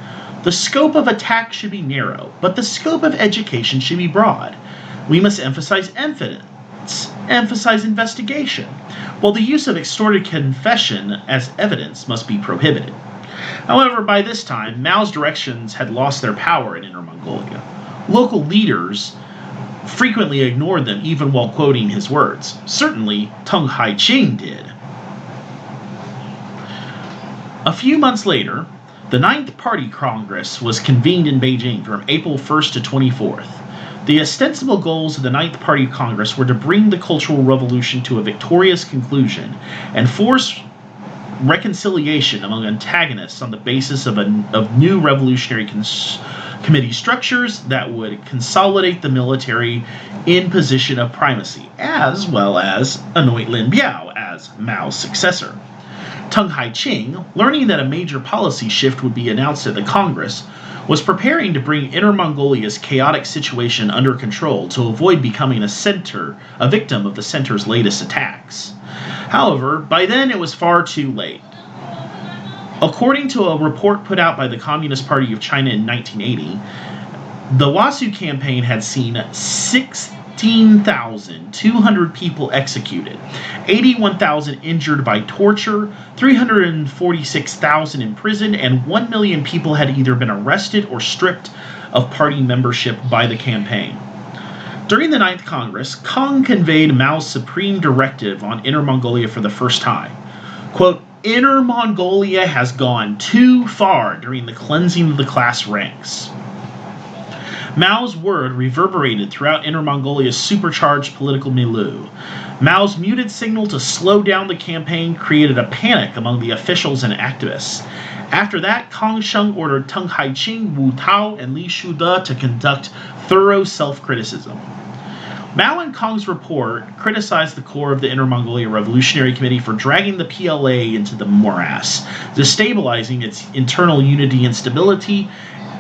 The scope of attack should be narrow, but the scope of education should be broad. We must emphasize evidence, emphasize investigation, while the use of extorted confession as evidence must be prohibited. However, by this time, Mao's directions had lost their power in Inner Mongolia. Local leaders frequently ignored them even while quoting his words. Certainly, Teng Haiqing did. A few months later, the Ninth Party Congress was convened in Beijing from April 1st to 24th. The ostensible goals of the Ninth Party Congress were to bring the Cultural Revolution to a victorious conclusion and force reconciliation among antagonists on the basis of new revolutionary committee structures that would consolidate the military in position of primacy, as well as anoint Lin Biao as Mao's successor. Teng Hai-ching, learning that a major policy shift would be announced at the Congress, was preparing to bring Inner Mongolia's chaotic situation under control to avoid becoming a victim of the center's latest attacks. However, by then it was far too late. According to a report put out by the Communist Party of China in 1980, the Wasu campaign had seen 16,200 people executed, 81,000 injured by torture, 346,000 imprisoned, and 1 million people had either been arrested or stripped of party membership by the campaign. During the Ninth Congress, Kang conveyed Mao's supreme directive on Inner Mongolia for the first time. Quote, "Inner Mongolia has gone too far during the cleansing of the class ranks." Mao's word reverberated throughout Inner Mongolia's supercharged political milieu. Mao's muted signal to slow down the campaign created a panic among the officials and activists. After that, Kang Sheng ordered Teng Hai-ching, Wu Tao, and Li Shude to conduct thorough self-criticism. Mao and Kang's report criticized the core of the Inner Mongolia Revolutionary Committee for dragging the PLA into the morass, destabilizing its internal unity and stability,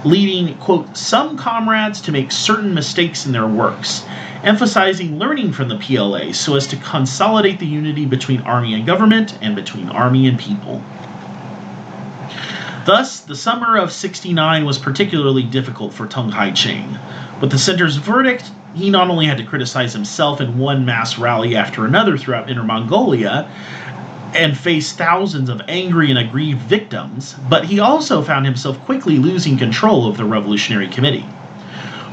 leading, quote, "some comrades to make certain mistakes in their works," emphasizing learning from the PLA so as to consolidate the unity between army and government and between army and people. Thus, the summer of '69 was particularly difficult for Teng Hai-ching. With the center's verdict, he not only had to criticize himself in one mass rally after another throughout Inner Mongolia and face thousands of angry and aggrieved victims, but he also found himself quickly losing control of the Revolutionary Committee.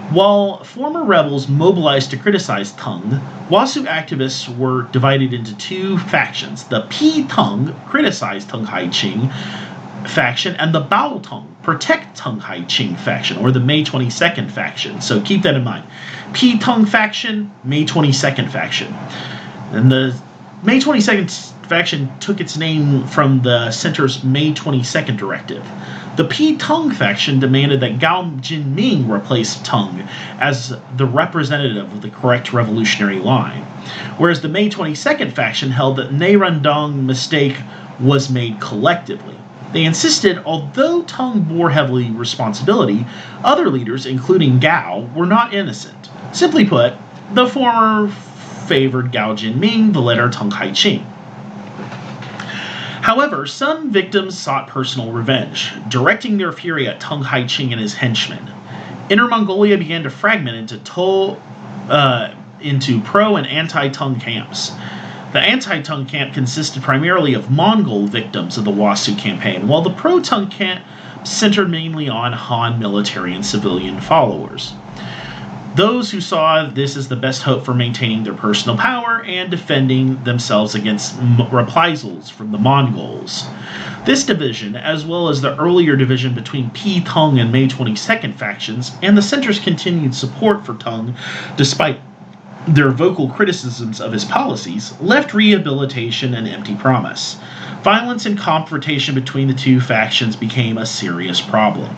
While former rebels mobilized to criticize Teng, Wasu activists were divided into two factions. The P-Teng, criticized Teng Hai-ching faction, and the Bao Teng, protect Teng Hai-ching faction, or the May 22nd faction. So keep that in mind. P-Teng faction, May 22nd faction. And the May 22nd faction took its name from the center's May 22nd directive. The P-Teng faction demanded that Gao Jinming replace Teng as the representative of the correct revolutionary line, whereas the May 22nd faction held that Neirandong mistake was made collectively. They insisted, although Teng bore heavily responsibility, other leaders, including Gao, were not innocent. Simply put, the former favored Gao Jinming, the latter Teng Hai-ching. However, some victims sought personal revenge, directing their fury at Teng Hai-ching and his henchmen. Inner Mongolia began to fragment into pro- and anti-Teng camps. The anti-Teng camp consisted primarily of Mongol victims of the Wasu campaign, while the pro-Teng camp centered mainly on Han military and civilian followers. Those who saw this as the best hope for maintaining their personal power and defending themselves against reprisals from the Mongols. This division, as well as the earlier division between P-Teng and May 22nd factions, and the center's continued support for Teng, despite their vocal criticisms of his policies, left rehabilitation an empty promise. Violence and confrontation between the two factions became a serious problem.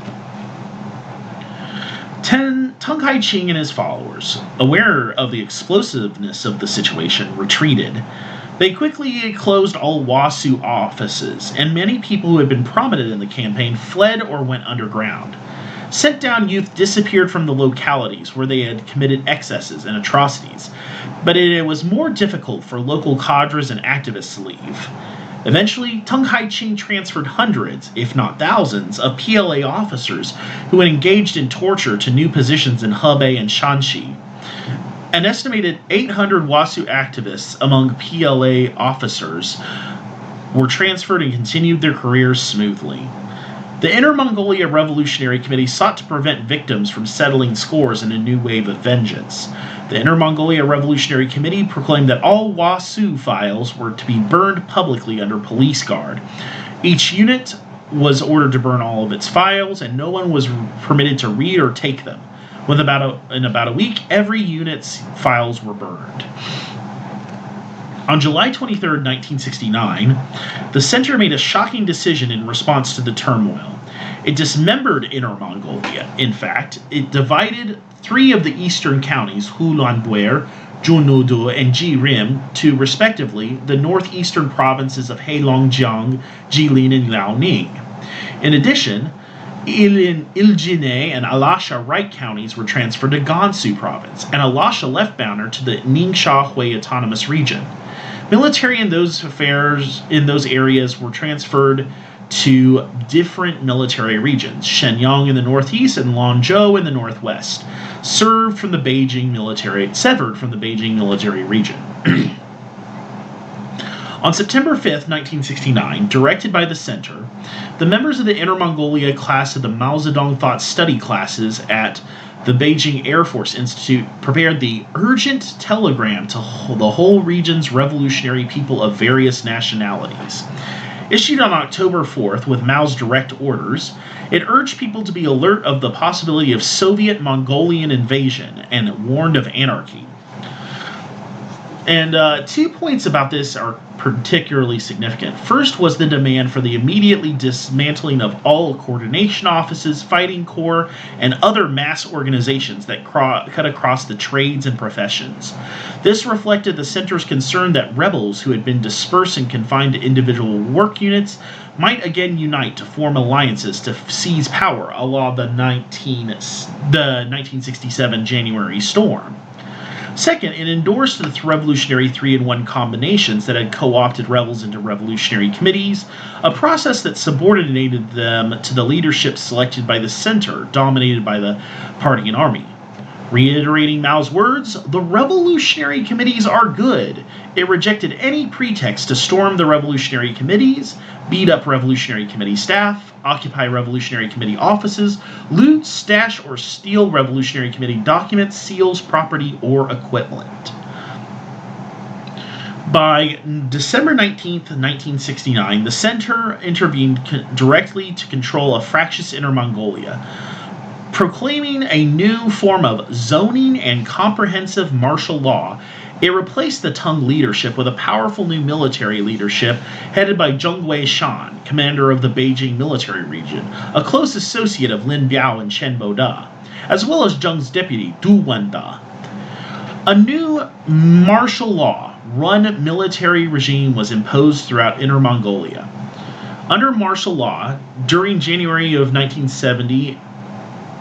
Teng Hai-ching and his followers, aware of the explosiveness of the situation, retreated. They quickly closed all Wasu offices, and many people who had been prominent in the campaign fled or went underground. Sent-down youth disappeared from the localities where they had committed excesses and atrocities, but it was more difficult for local cadres and activists to leave. Eventually, Teng Hai-ching transferred hundreds, if not thousands, of PLA officers who had engaged in torture to new positions in Hebei and Shanxi. An estimated 800 Wasu activists among PLA officers were transferred and continued their careers smoothly. The Inner Mongolia Revolutionary Committee sought to prevent victims from settling scores in a new wave of vengeance. The Inner Mongolia Revolutionary Committee proclaimed that all Wasu files were to be burned publicly under police guard. Each unit was ordered to burn all of its files, and no one was permitted to read or take them. In about a week, every unit's files were burned. On July 23, 1969, the center made a shocking decision in response to the turmoil. It dismembered Inner Mongolia. In fact, it divided 3 of the eastern counties, Hulanbuer, Junudu, and Jirim, to respectively the northeastern provinces of Heilongjiang, Jilin, and Liaoning. In addition, Ilgine and Alasha right counties were transferred to Gansu province, and Alasha left boundary to the Ningxia Hui Autonomous Region. Military in those areas were transferred to different military regions, Shenyang in the northeast and Lanzhou in the northwest, severed from the Beijing military region. On September 5th, 1969, directed by the Center, the members of the Inner Mongolia class of the Mao Zedong Thought Study classes at the Beijing Air Force Institute prepared the urgent telegram to the whole region's revolutionary people of various nationalities. Issued on October 4th with Mao's direct orders, it urged people to be alert of the possibility of Soviet Mongolian invasion and warned of anarchy. And 2 points about this are particularly significant. First was the demand for the immediately dismantling of all coordination offices, fighting corps, and other mass organizations that cut across the trades and professions. This reflected the Center's concern that rebels who had been dispersed and confined to individual work units might again unite to form alliances to seize power, a la the 1967 January storm. Second, it endorsed the revolutionary 3-in-1 combinations that had co-opted rebels into revolutionary committees, a process that subordinated them to the leadership selected by the Center, dominated by the party and army. Reiterating Mao's words, the revolutionary committees are good. It rejected any pretext to storm the revolutionary committees, beat up revolutionary committee staff, occupy revolutionary committee offices, loot, stash, or steal revolutionary committee documents, seals, property, or equivalent. By December 19th, 1969, the Center intervened directly to control a fractious Inner Mongolia, proclaiming a new form of zoning and comprehensive martial law. It replaced the Tang leadership with a powerful new military leadership headed by Zhongwei Shan, commander of the Beijing military region, a close associate of Lin Biao and Chen Boda, as well as Zheng's deputy, Du Wenda. A new martial law-run military regime was imposed throughout Inner Mongolia. Under martial law, during January of 1970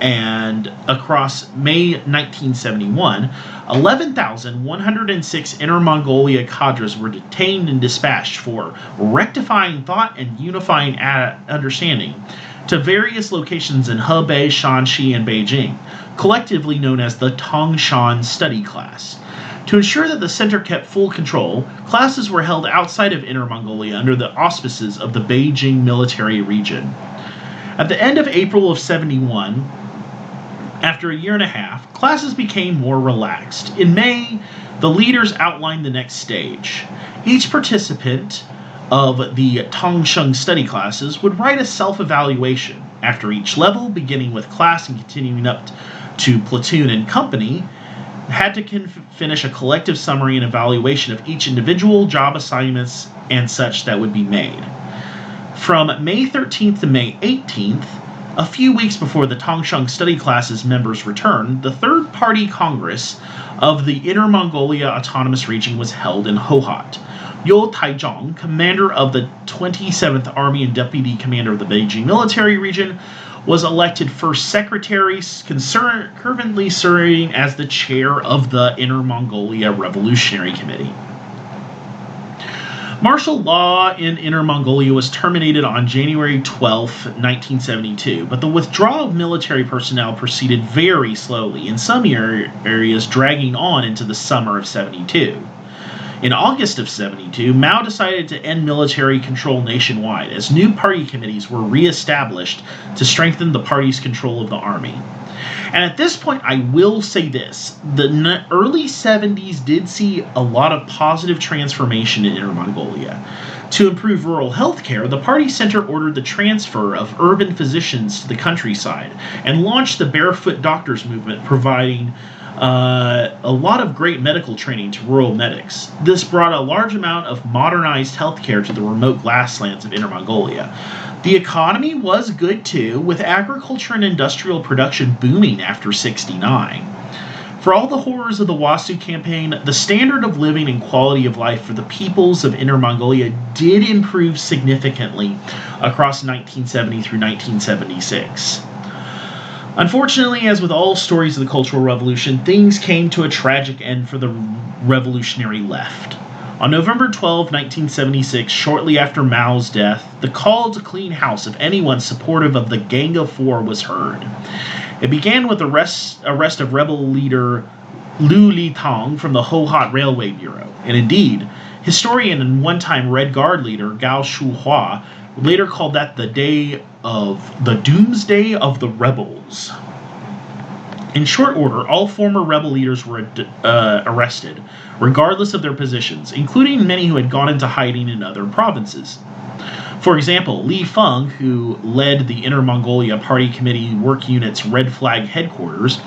and across May 1971, 11,106 Inner Mongolia cadres were detained and dispatched for rectifying thought and unifying understanding to various locations in Hebei, Shanxi, and Beijing, collectively known as the Tangshan Study Class. To ensure that the Center kept full control, classes were held outside of Inner Mongolia under the auspices of the Beijing military region. At the end of April of 71, after a year and a half, classes became more relaxed. In May, the leaders outlined the next stage. Each participant of the Tangshan study classes would write a self-evaluation. After each level, beginning with class and continuing up to platoon and company, had to finish a collective summary and evaluation of each individual job assignments and such that would be made. From May 13th to May 18th, a few weeks before the Tangshan study classes members' return, the Third Party Congress of the Inner Mongolia Autonomous Region was held in Hohhot. Yo Taizhong, commander of the 27th Army and deputy commander of the Beijing military region, was elected first secretary, currently serving as the chair of the Inner Mongolia Revolutionary Committee. Martial law in Inner Mongolia was terminated on January 12, 1972, but the withdrawal of military personnel proceeded very slowly, in some areas dragging on into the summer of 72. In August of 72, Mao decided to end military control nationwide as new party committees were re-established to strengthen the party's control of the army. And at this point, I will say this. The early 70s did see a lot of positive transformation in Inner Mongolia. To improve rural health care, the party center ordered the transfer of urban physicians to the countryside and launched the Barefoot Doctors movement, providing a lot of great medical training to rural medics. This brought a large amount of modernized healthcare to the remote grasslands of Inner Mongolia. The economy was good too, with agriculture and industrial production booming after '69. For all the horrors of the Wasu campaign, the standard of living and quality of life for the peoples of Inner Mongolia did improve significantly across 1970 through 1976. Unfortunately, as with all stories of the Cultural Revolution, things came to a tragic end for the revolutionary left. On November 12, 1976, shortly after Mao's death, the call to clean house of anyone supportive of the Gang of Four was heard. It began with the arrest of rebel leader Lu Litong from the Hohhot Railway Bureau. And indeed, historian and one-time Red Guard leader Gao Shuhua later called that the doomsday of the rebels. In short order, all former rebel leaders were arrested, regardless of their positions, including many who had gone into hiding in other provinces. For example, Li Feng, who led the Inner Mongolia Party Committee Work Unit's Red Flag headquarters,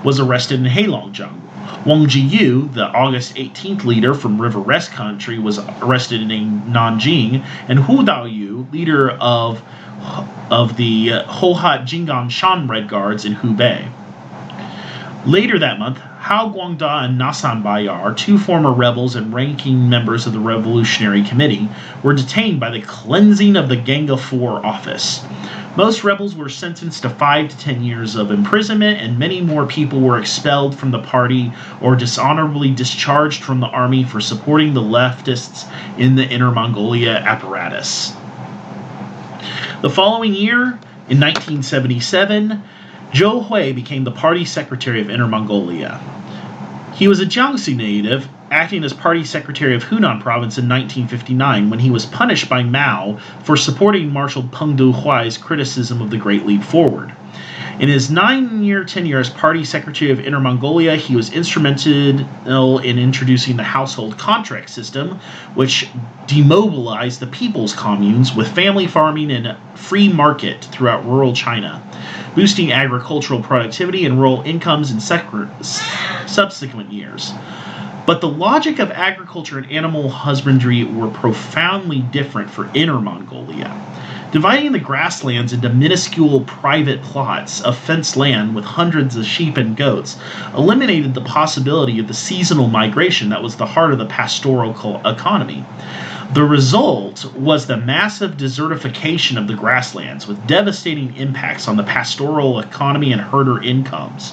was arrested in Heilongjiang. Wang Jiyu, the August 18th leader from River Rest Country, was arrested in Nanjing, and Hu Daoyu, leader of the Hohhot Jingganshan Red Guards in Hubei. Later that month, Hao Guangda and Nasan Bayar, two former rebels and ranking members of the Revolutionary Committee, were detained by the Cleansing of the Gang of Four office. Most rebels were sentenced to 5 to 10 years of imprisonment, and many more people were expelled from the party or dishonorably discharged from the army for supporting the leftists in the Inner Mongolia apparatus. The following year, in 1977, Zhou Hui became the party secretary of Inner Mongolia. He was a Jiangsu native, acting as party secretary of Hunan province in 1959 when he was punished by Mao for supporting Marshal Peng Dehuai's criticism of the Great Leap Forward. In his 9-year tenure as party secretary of Inner Mongolia, he was instrumental in introducing the household contract system, which demobilized the people's communes with family farming and free market throughout rural China, boosting agricultural productivity and rural incomes in subsequent years. But the logic of agriculture and animal husbandry were profoundly different for Inner Mongolia. Dividing the grasslands into minuscule private plots of fenced land with hundreds of sheep and goats eliminated the possibility of the seasonal migration that was the heart of the pastoral economy. The result was the massive desertification of the grasslands, with devastating impacts on the pastoral economy and herder incomes.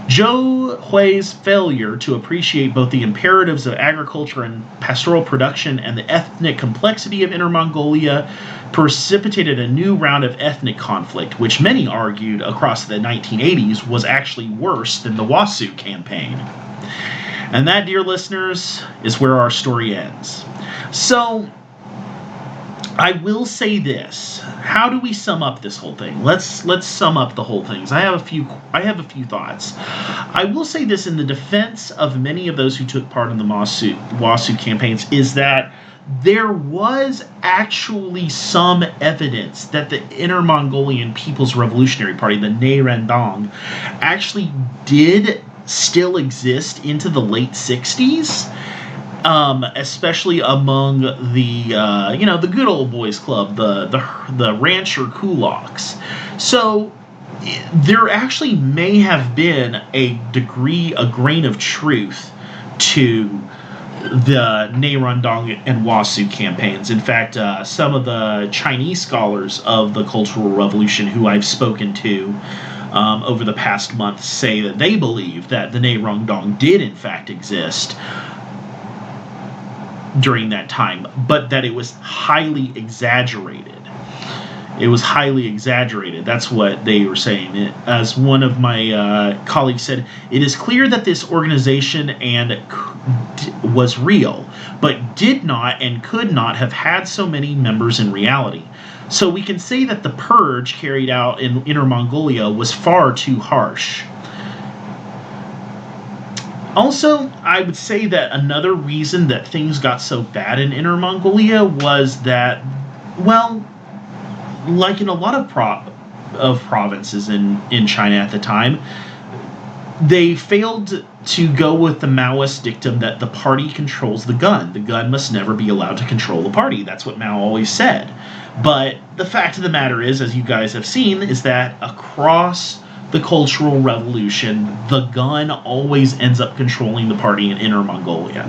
Zhou Hui's failure to appreciate both the imperatives of agriculture and pastoral production and the ethnic complexity of Inner Mongolia precipitated a new round of ethnic conflict, which many argued across the 1980s was actually worse than the Wasu campaign. And that, dear listeners, is where our story ends. So, I will say this. How do we sum up this whole thing? Let's sum up the whole thing. I have a few thoughts. I will say this in the defense of many of those who took part in the Wasu campaigns is that there was actually some evidence that the Inner Mongolian People's Revolutionary Party, the Nairandong, actually did still exist into the late 60s. Especially among the good old boys club, the rancher kulaks. So there actually may have been a grain of truth to the Nairandong and Wasu campaigns. In fact, some of the Chinese scholars of the Cultural Revolution who I've spoken to over the past month say that they believe that the Nairandong did in fact exist during that time, but that it was highly exaggerated. It was highly exaggerated. That's what they were saying. As one of my colleagues said, it is clear that this organization was real, but did not and could not have had so many members in reality. So we can say that the purge carried out in Inner Mongolia was far too harsh. Also, I would say that another reason that things got so bad in Inner Mongolia was that, well, like in a lot of provinces in China at the time, they failed to go with the Maoist dictum that the party controls the gun. The gun must never be allowed to control the party. That's what Mao always said. But the fact of the matter is, as you guys have seen, is that across the Cultural Revolution, the gun always ends up controlling the party in Inner Mongolia.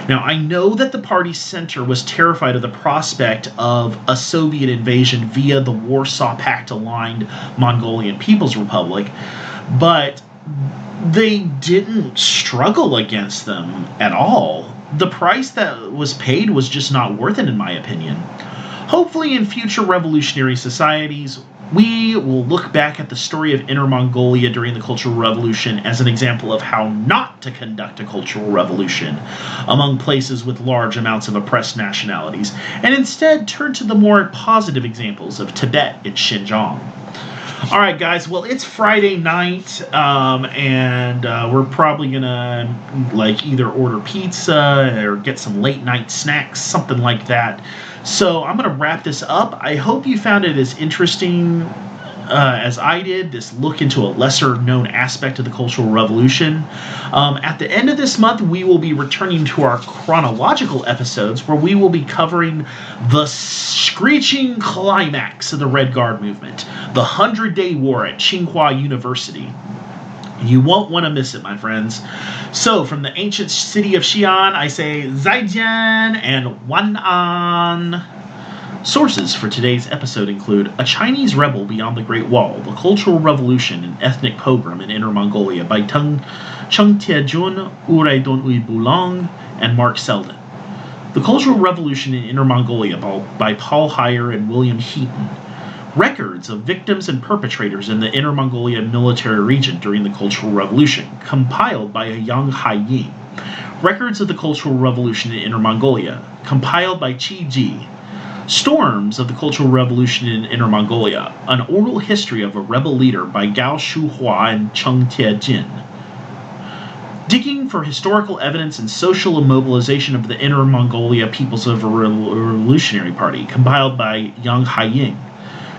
Now, I know that the party's center was terrified of the prospect of a Soviet invasion via the Warsaw Pact-aligned Mongolian People's Republic, but they didn't struggle against them at all. The price that was paid was just not worth it, in my opinion. Hopefully, in future revolutionary societies, we will look back at the story of Inner Mongolia during the Cultural Revolution as an example of how not to conduct a cultural revolution among places with large amounts of oppressed nationalities, and instead turn to the more positive examples of Tibet and Xinjiang. All right, guys. Well, it's Friday night, and we're probably gonna either order pizza or get some late night snacks, something like that. So I'm gonna wrap this up. I hope you found it as interesting as I did, this look into a lesser-known aspect of the Cultural Revolution. At the end of this month, we will be returning to our chronological episodes, where we will be covering the screeching climax of the Red Guard movement, the 100-Day War at Tsinghua University. You won't want to miss it, my friends. So, from the ancient city of Xi'an, I say Zaijian and Wan'an. Sources for today's episode include A Chinese Rebel Beyond the Great Wall, The Cultural Revolution and Ethnic Pogrom in Inner Mongolia by Cheng Tiejun, Urai Donui Bulong, and Mark Selden. The Cultural Revolution in Inner Mongolia by Paul Heyer and William Heaton. Records of victims and perpetrators in the Inner Mongolia military region during the Cultural Revolution, compiled by Yang Haiying. Records of the Cultural Revolution in Inner Mongolia, compiled by Qi Ji. Storms of the Cultural Revolution in Inner Mongolia, an oral history of a rebel leader by Gao Shuhua and Cheng Tiejin. Digging for historical evidence and social mobilization of the Inner Mongolia People's Revolutionary Party, compiled by Yang Haiying.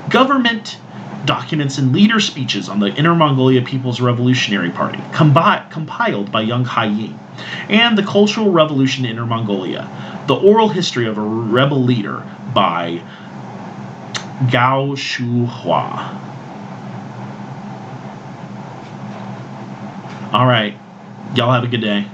Government documents and leader speeches on the Inner Mongolia People's Revolutionary Party, compiled by Yang Haiying. And the Cultural Revolution in Inner Mongolia, the oral history of a rebel leader by Gao Shuhua. All right. Y'all have a good day.